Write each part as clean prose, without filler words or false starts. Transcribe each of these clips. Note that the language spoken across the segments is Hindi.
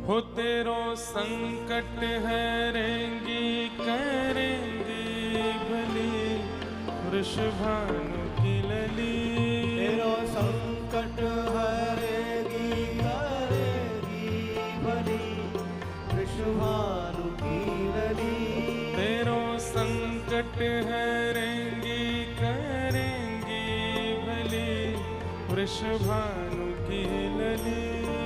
हो तेरो संकट हरेंगी करेंगी भली वृषभानु की लली। तेरो संकट हरेगी करेगी भली वृषभानु की लली। तेरो संकट हरेंगी करेंगी भली वृषभानु की लली।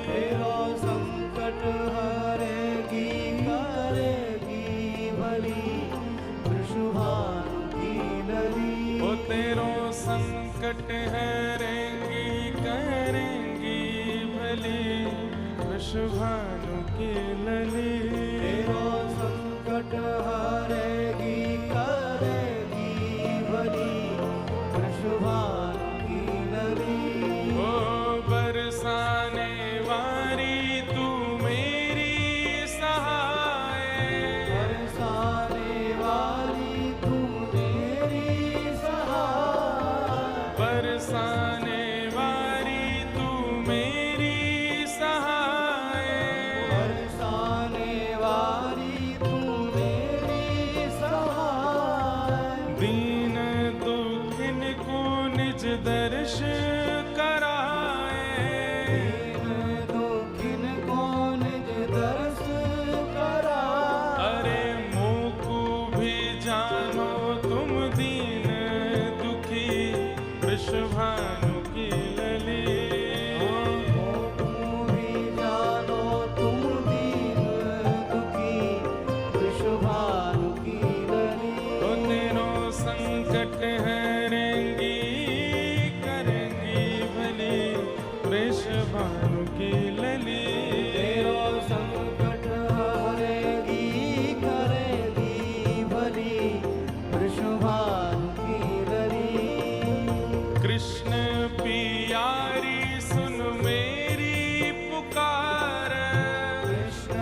तेरो संकट हरेगी करेगी भली वृषभानु की लली। ओ तेरो संकट हरेंगी करेंगी भली वृषभानु की लली। तेरो संकट हरेगी करेगी भली वृषभानु की लली। ओ बरसाने वारी तू मेरी सहाय। बरसाने वाली तू मेरी सहाय। बरसाने वारी तू मेरी सहाय। बरसाने वाली तू मेरी सहाय। दीन दुखिन को निज दर्श कराए। दीन दुखिन को निज दर्श कराए। अरे मोकू भी जानो तुम दीन दुखी वृषभानु की लली। मोकू भी जानो तुम दीन दुखी वृषभानु की लली। तो तेरो संकट हरेंगी करेंगी भली वृषभानु की लली। तेरो संकट हरेगी करेगी भली वृषभानु की लली। कृष्ण पियारी सुन मेरी पुकार। कृष्ण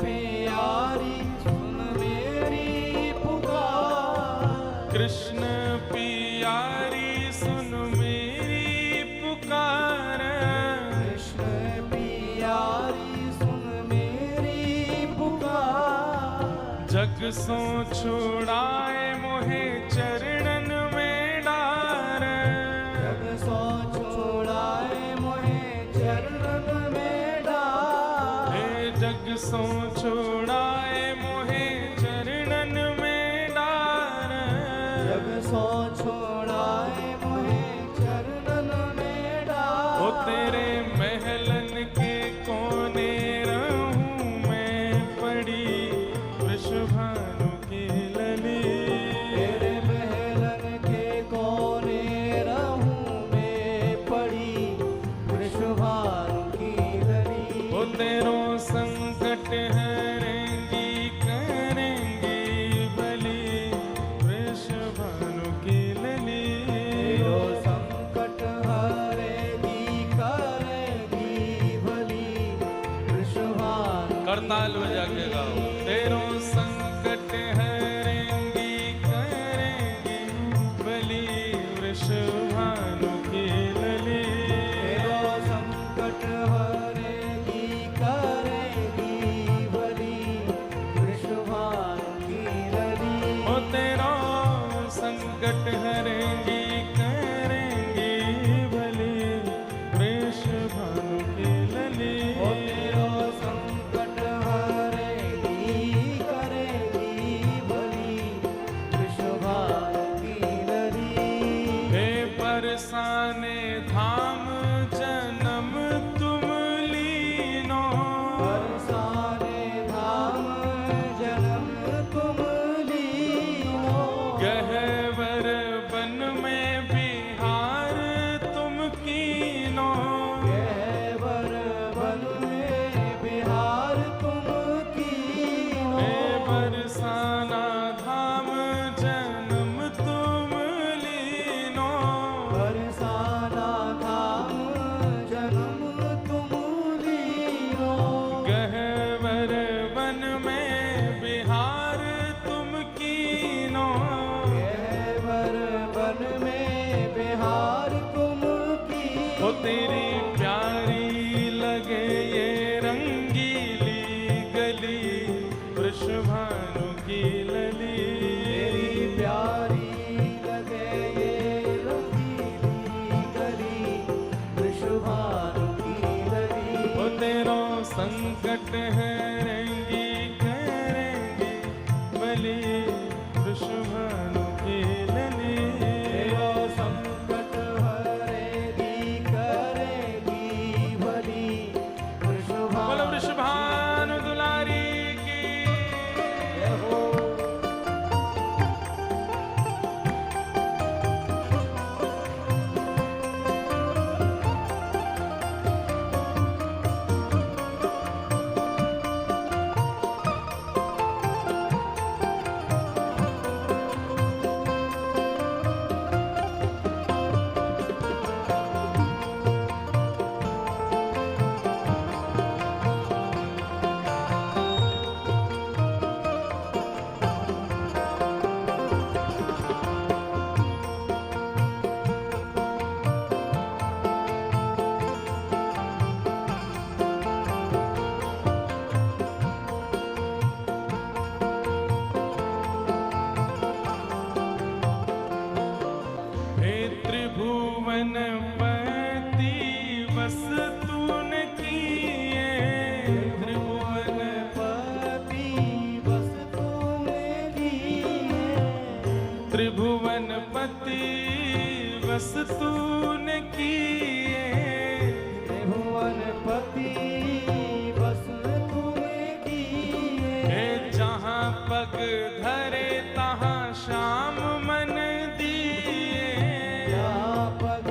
प्यारी सुन मेरी पुकार। कृष्ण पियारी सुन मेरी पुकार। कृष्ण प्यारी सुन मेरी पुकार। जग सो छुड़ाए मोहे चरणन में डार। जग सो छोड़ाए मोहे चरणन में डार। हे जग सो छुड़ाए मोहे चरणन में डार। जग सो छोड़ाए मोहे चरणन में डार। ओ तेरे महलन के कोने रहूं मैं पड़ी वृषभानु की लली। तेरे महलन के कोने रहूं मैं पड़ी वृषभानु की लली। ओ तेरो संकट हरेंगी करेंगी भली वृषभानु की लली। तेरो संकट हरेगी करेगी भली वृषभानु। करताल बजा के गाओ। तेरो संकट हरेंगी करेंगी भली वृषभानु की लली। तेरो संकट हरेगी करेगी भली वृषभानु की लली। ओ तेरो संकट हरेंगी करेंगी भली वृषभानु की लली। ओ तेरो संकट हरेगी करेगी वृषभानु की लली। तेरी प्यारी लगे ये रंगीली गली, वृषभानु की लली। वो तेरो संकट हरेंगी करेंगी भली, वृषभानु की लली। तेरो संकट हरेगी करेगी भली, बोलो वृषभानु वृषभानु दुलारी की। जय हो। हे त्रिभुवनपति बस तूने किए, त्रिभुवनपति बस तूने किए। त्रिभुवनपति बस तूने किए। त्रिभुवनपति बस तूने किए। हे जहाँ पग धरे तहाँ श्याम मन दिए। जहाँ पग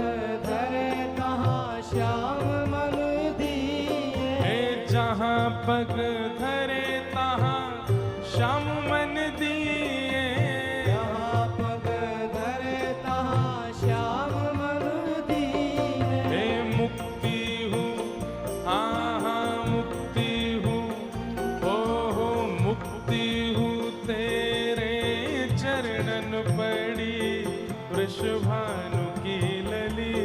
धरे तहाँ श्याम मन दिए। हे जहाँ पग धरे तहाँ श्याम मन दिए। जहाँ पग धरे तहाँ श्याम मन दिए। हे मुक्ति हूँ हाँ हाँ मुक्ति हूँ, हो मुक्ति हूँ तेरे चरणन पड़ी, वृषभानु की लली।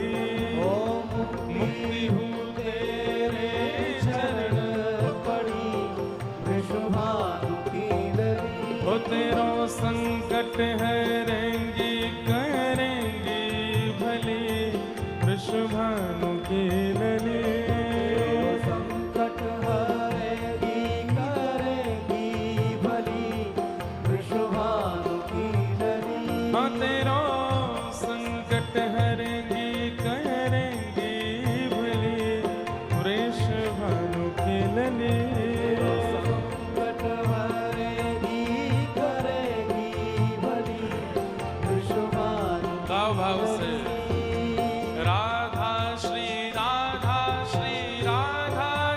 ओ मुक्ति हूँ तेरे चरण पड़ी, वृषभानु की लली। वो तेरो संकट हरेंगी करेंगी भली, वृषभानु की लली। संकट हरेगी करेगी भली, वृषभानु की लली। हाँ तेरो संकट हरेंगी करेंगी भली, वृषभानु की लली। संकट हरेगी करेगी भली, वृषभानु की गाओ भाव से। लली। राधा श्री राधा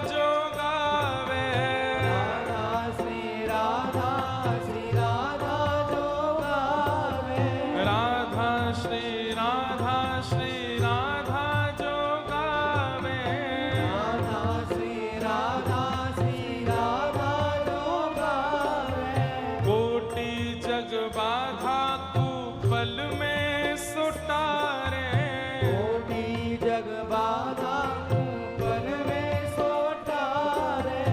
जो गावे। राधा श्री राधा जो गावे। राधा श्री राधा जो गावे। राधा श्री राधा जो गावे। कोटि जग बाधा तू पल में सुटारे। कोटि जग बाधा तू पल में सोटारे।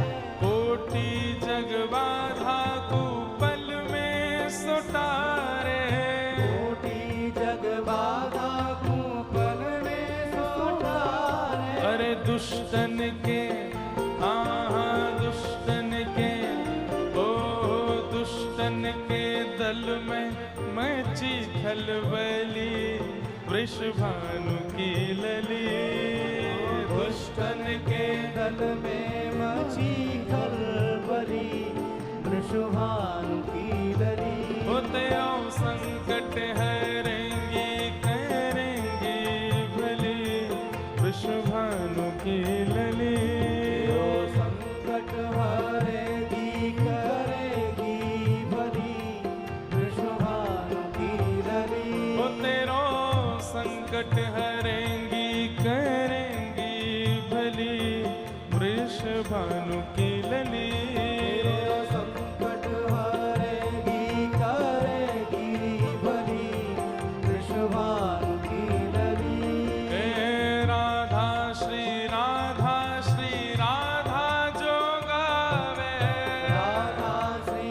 कोटि जग बाधा तू पल में सुटारे। कोटि जग बाधा तू पल में सोटारे। अरे दुष्टन के हाँ दुष्टन के ओ दुष्टन के दल में मची खलबली, वृषभानु की लली। दुष्टन के दल में मची खलबली, वृषभानु की लली। होते आओ संकट हरेंगी करेंगी भली, वृषभानु की लली। ओ संकट हरेगी करेगी भली, वृषभानु की लली। वो तेरो संकट हरेंगी करेंगी भली, वृषभानु की लली। तेरो संकट हरेगी करेगी भली, वृषभानु की लली। हे राधा श्री राधा जो गावे। राधा श्री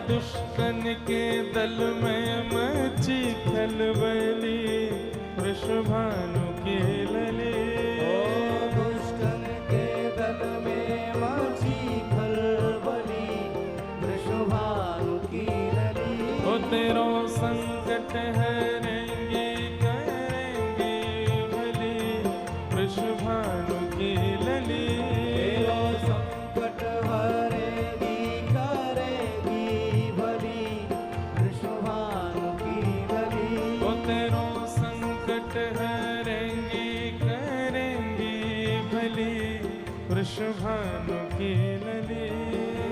दुष्टन के दल में मची खलबली वृषभानु की लली दुष्टन के दल में मची खलबली वृषभानु की लली ओ तेरो संकट हरेंगी करेंगी भली वृषभानु की लली तेरो संकट हरेगी करेगी भली वृषभानु की लली ओ तेरो संकट हरेंगी करेंगी भली वृषभानु की लली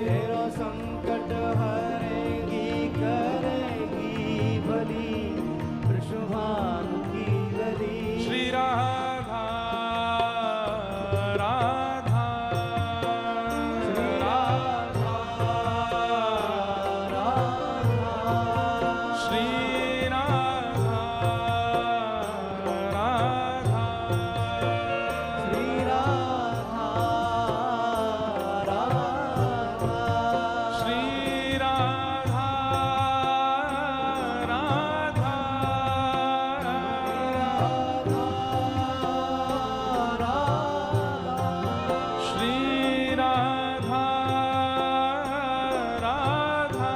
तेरो संकट हरेगी करेगी भली वृषभानु की लली श्री राधा राधा राधा राधा श्री राधा राधा श्री राधा राधा श्री राधा राधा श्री राधा राधा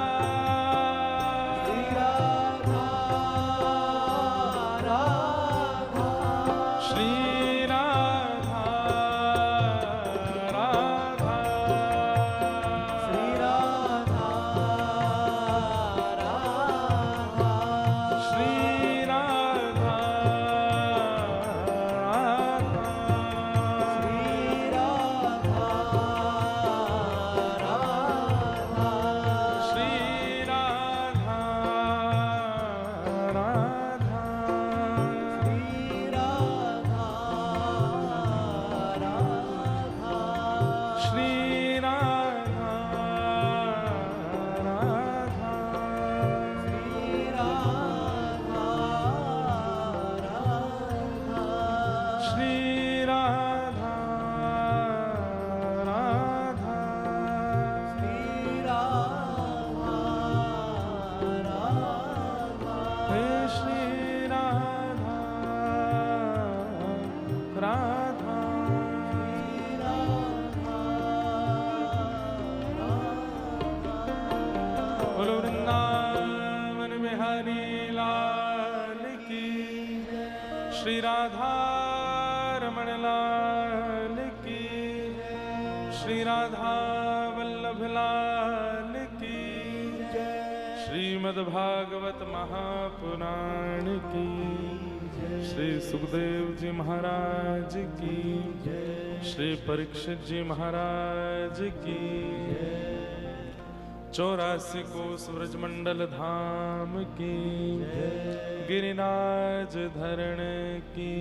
श्री राधा राधा श्री राधा श्री राधा राधा श्री राधा राधा श्री राधा राधा हे श्री राधा राधा बोलो वृंदावन बिहारी लाल की श्री राधा रमण लाल की श्री राधा वल्लभ लाल की श्रीमद्भागवत महापुराण की श्री सुखदेव जी महाराज की श्री परीक्षित जी महाराज की 84 कोस ब्रजमंडल धाम की गिरिराज धरण की